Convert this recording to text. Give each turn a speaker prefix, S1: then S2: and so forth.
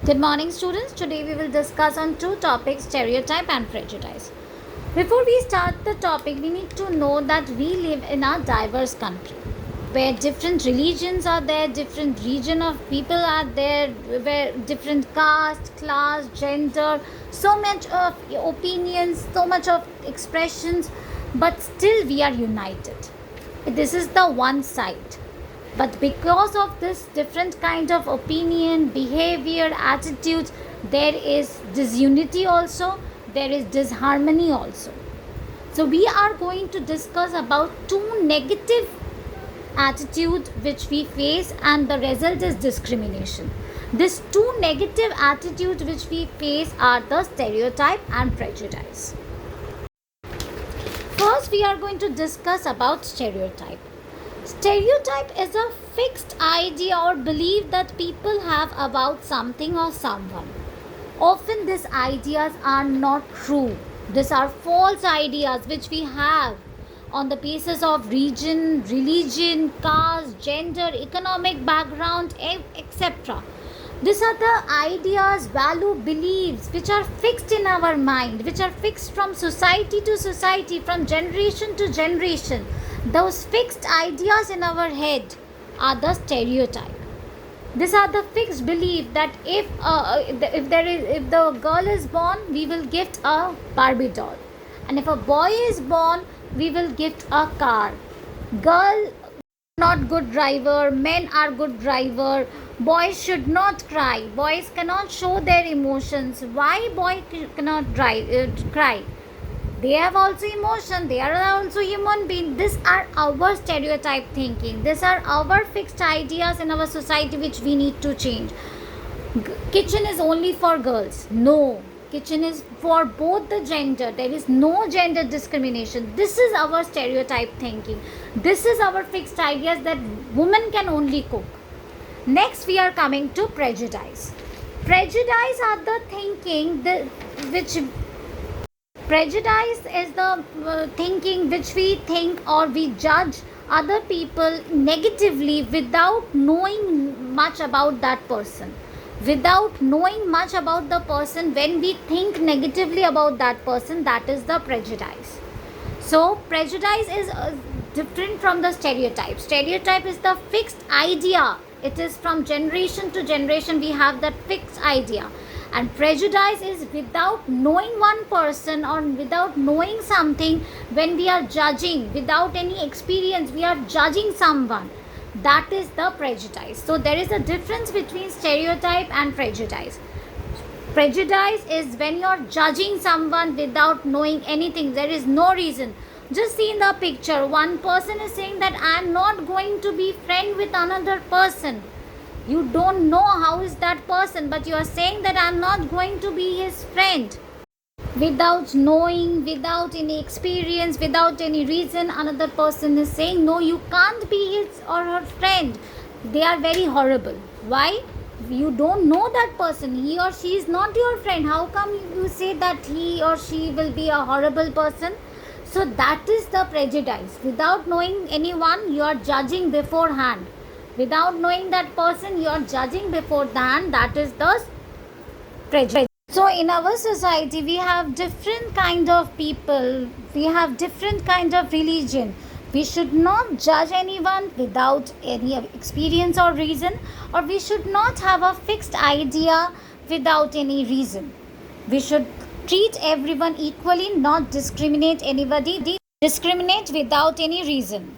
S1: Good morning, students. Today we will discuss on two topics, stereotype and prejudice. Before we start the topic, we need to know that we live in a diverse country where different religions are there, different region of people are there, where different caste, class, gender, so much of opinions, so much of expressions, but still we are united. This is the one side. But because of this different kind of opinion, behavior, attitudes, there is disunity also, there is disharmony also. So we are going to discuss about two negative attitudes which we face, and the result is discrimination. These two negative attitudes which we face are the stereotype and prejudice. First, we are going to discuss about stereotype. Stereotype is a fixed idea or belief that people have about something or someone. Often these ideas are not true. These are false ideas which we have on the basis of region, religion, caste, gender, economic background, etc. These are the ideas, value, beliefs which are fixed in our mind, which are fixed from society to society, from generation to generation. Those fixed ideas in our head are the stereotype. These are the fixed belief that if the girl is born, we will gift a Barbie doll, and if a boy is born, we will gift a car. Girl not good driver, men are good driver. Boys should not cry. Boys cannot show their emotions. Why boy cannot cry? They have also emotion. They are also human being. These are our stereotype thinking. These are our fixed ideas in our society which we need to change. Kitchen is only for girls. No. Kitchen is for both the gender. There is no gender discrimination. This is our stereotype thinking. This is our fixed ideas that women can only cook. Next, we are coming to prejudice. Prejudice are the thinking Prejudice is the thinking which we think or we judge other people negatively without knowing much about that person. Without knowing much about the person, when we think negatively about that person, that is the prejudice. So prejudice is different from the stereotype. Stereotype is the fixed idea. It is from generation to generation we have that fixed idea. And prejudice is without knowing one person or without knowing something, when we are judging without any experience, we are judging someone. That is the prejudice. So there is a difference between stereotype and prejudice. Prejudice is when you are judging someone without knowing anything. There is no reason. Just see in the picture, one person is saying that I am not going to be friend with another person. You don't know how is that person, but you are saying that I am not going to be his friend. Without knowing, without any experience, without any reason, another person is saying no, you can't be his or her friend. They are very horrible. Why? You don't know that person. He or she is not your friend. How come you say that he or she will be a horrible person? So that is the prejudice. Without knowing anyone, you are judging beforehand. Without knowing that person, you are judging beforehand. That is the prejudice. So in our society, we have different kind of people. We have different kind of religion. We should not judge anyone without any experience or reason, or we should not have a fixed idea without any reason. We should treat everyone equally, not discriminate anybody, discriminate without any reason.